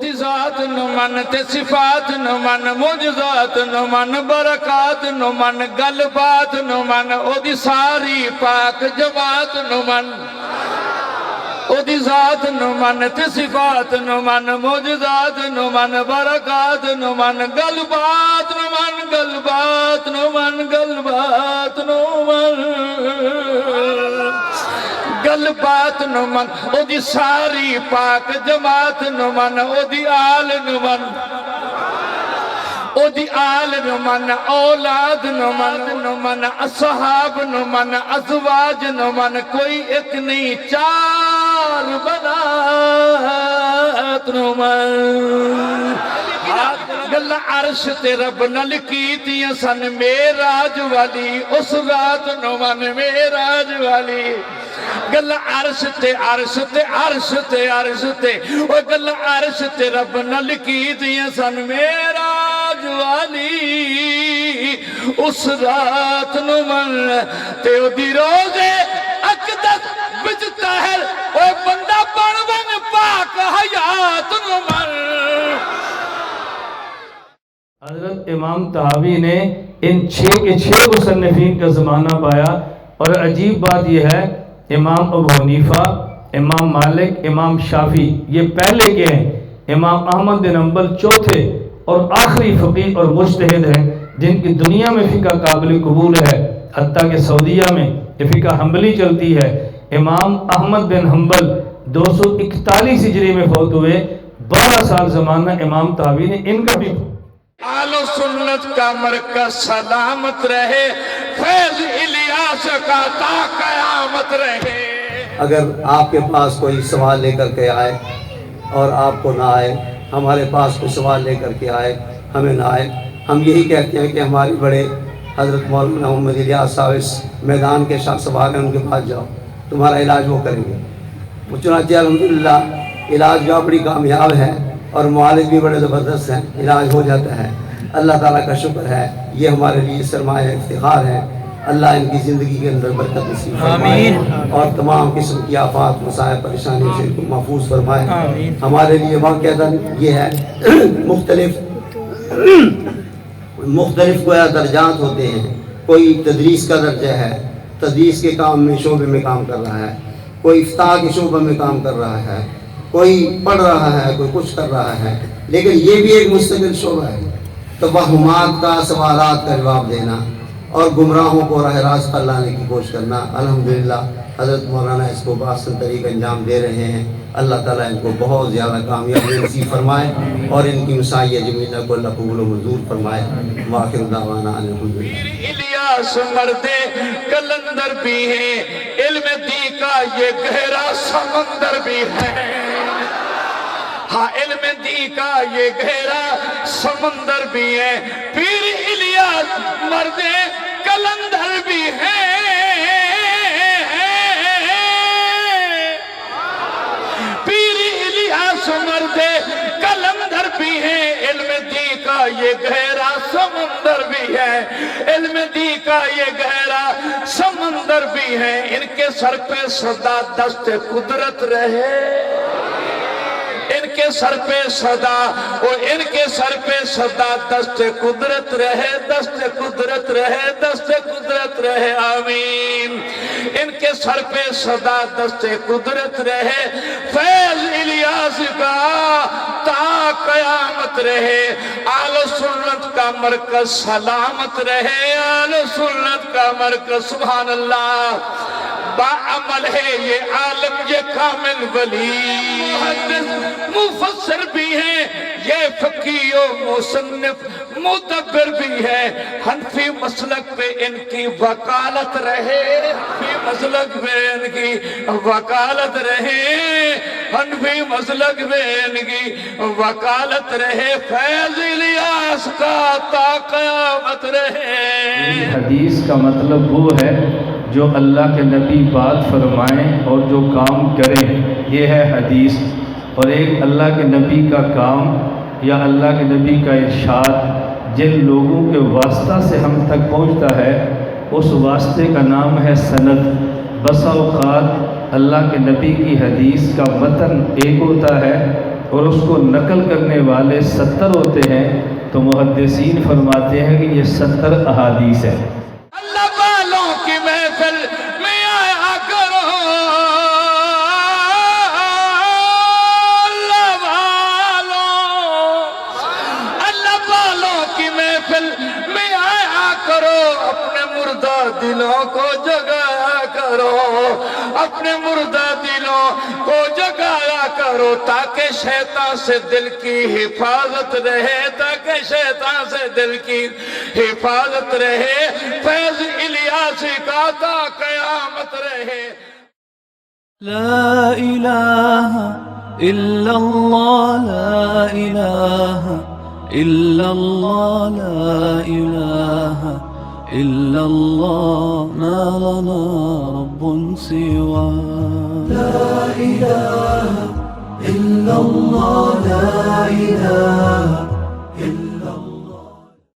دی ذات نو من تے صفات نو من معجزات نو من برکات نو من گل بات نو من او دی ساری پاک جماعت نو من او دی ذات نو من تے صفات نو من معجزات نو من برکات نو من گل بات نو من گل بات نو من گل بات نو من گل بات نو من او دی ساری پاک جماعت نو من او دی آل نو من او دی آل نو من اولاد نو من اصحاب نو من ازواج نو من کوئی ایک نہیں چار بنات نو من گل عرش تے رب نل کیتیاں سن میراج والی اس رات نو من میراج والی گل عرش تے عرش تے عرش تے عرش تے او گل عرش تے رب نل کیتیاں سن میراج والی اس رات نو من تے او دی روزے اقدس وچ طاہر او بندہ بن بن پاک حیات نو من۔ حضرت امام طحاوی نے ان 6 کے 6 مصنفین کا زمانہ پایا، اور عجیب بات یہ ہے امام ابو حنیفہ، امام مالک، امام شافعی یہ پہلے کے ہیں، امام احمد بن حنبل چوتھے اور آخری فقیہ اور مجتہد ہیں جن کی دنیا میں فقہ قابل قبول ہے، حتیٰ کہ سعودیہ میں یہ فقہ حنبلی چلتی ہے۔ امام احمد بن حنبل 241 ہجری میں فوت ہوئے، 12 سال زمانہ امام طحاوی نے ان کا بھی۔ آل و سنت کا مرکز سلامت رہے، فیض الیاس کا تا قیامت رہے۔ اگر آپ کے پاس کوئی سوال لے کر کے آئے اور آپ کو نہ آئے، ہمارے پاس کوئی سوال لے کر کے آئے ہمیں نہ آئے، ہم یہی کہتے ہیں کہ ہمارے بڑے حضرت مولانا محمد الیاس صاحب اس میدان کے شاہ سوال ہیں، ان کے پاس جاؤ، تمہارا علاج وہ کریں گے۔ چنانچہ الحمدللہ علاج جو بڑی کامیاب ہے اور معالج بھی بڑے زبردست ہیں، علاج ہو جاتا ہے۔ اللہ تعالیٰ کا شکر ہے، یہ ہمارے لیے سرمایہ افتخار ہے۔ اللہ ان کی زندگی کے اندر برکت نصیب فرمائے اور تمام قسم کی آفات مسائب پریشانیوں سے ان کو محفوظ فرمائے۔ ہمارے لیے واقعہ یہ ہے مختلف گویا درجات ہوتے ہیں، کوئی تدریس کا درجہ ہے، تدریس کے کام میں شعبے میں کام کر رہا ہے، کوئی افتاء کے شعبے میں کام کر رہا ہے، کوئی پڑھ رہا ہے، کوئی کچھ کر رہا ہے، لیکن یہ بھی ایک مستقل شعبہ ہے۔ توہمات کا سوالات کا جواب دینا اور گمراہوں کو راہ راست پر لانے کی کوشش کرنا، الحمدللہ حضرت مولانا اس کو بآحسن طریقے انجام دے رہے ہیں۔ اللہ تعالیٰ ان کو بہت زیادہ کامیابی نصیب فرمائے اور ان کی مسائیہ جمینہ کو اللہ قبول و منظور فرمائے۔ وآخر دعوانا ان الحمدللہ۔ الیاس مرد کلندر بھی ہے، علم دی کا یہ گہرا سمندر بھی ہے، ہاں علم دی کا یہ گہرا سمندر بھی ہے، پیر الیاس مرد کلندر بھی ہے، پیر الیاس مرد کلندر بھی ہے، علم دی کا یہ گہرا سمندر بھی ہے، علم دی کا یہ گہرا سمندر بھی ہے، ان کے سر پہ سدا دست قدرت رہے، ان کے سر پہ صدا ان کے سر پہ صدا دست قدرت رہے، دست قدرت رہے، دست قدرت رہے، آمین۔ ان کے سر پہ صدا دست قدرت رہے، فیض الیاس کا تا قیامت رہے، آل سنت کا مرکز سلامت رہے، آل سنت کا مرکز سبحان اللہ۔ باعمل ہے یہ عالم یہ کامل ولی، محدث مفسر بھی ہیں، یہ فقیہ و مصنف مدبر بھی ہے، حنفی مسلک پہ ان کی وکالت رہے، حنفی مسلک پہ ان کی وکالت رہے، حنفی مسلک پہ ان کی وکالت رہے، فیض الیاس کا تا قیامت رہے۔ حدیث کا مطلب وہ ہے جو اللہ کے نبی بات فرمائیں اور جو کام کریں، یہ ہے حدیث۔ اور ایک اللہ کے نبی کا کام یا اللہ کے نبی کا ارشاد جن لوگوں کے واسطہ سے ہم تک پہنچتا ہے اس واسطے کا نام ہے سند۔ بسا اوقات اللہ کے نبی کی حدیث کا متن ایک ہوتا ہے اور اس کو نقل کرنے والے 70 ہوتے ہیں، تو محدثین فرماتے ہیں کہ یہ 70 احادیث ہیں۔ اللہ والوں کی محفل میں آیا کرو، اللہ والوں کی محفل میں آیا کرو، اپنے مردہ دلوں کو جگایا کرو، اپنے مردہ دلوں کو جگایا کرو، تاکہ شیطان سے دل کی حفاظت رہے، تاکہ شیطان سے دل کی حفاظت رہے، فیض الیاسی کا تا قیامت رہے۔ لا إله إلا الله، لا إله إلا الله، لا إله إلا الله، ما لنا رب سواه. لا إله إلا الله، لا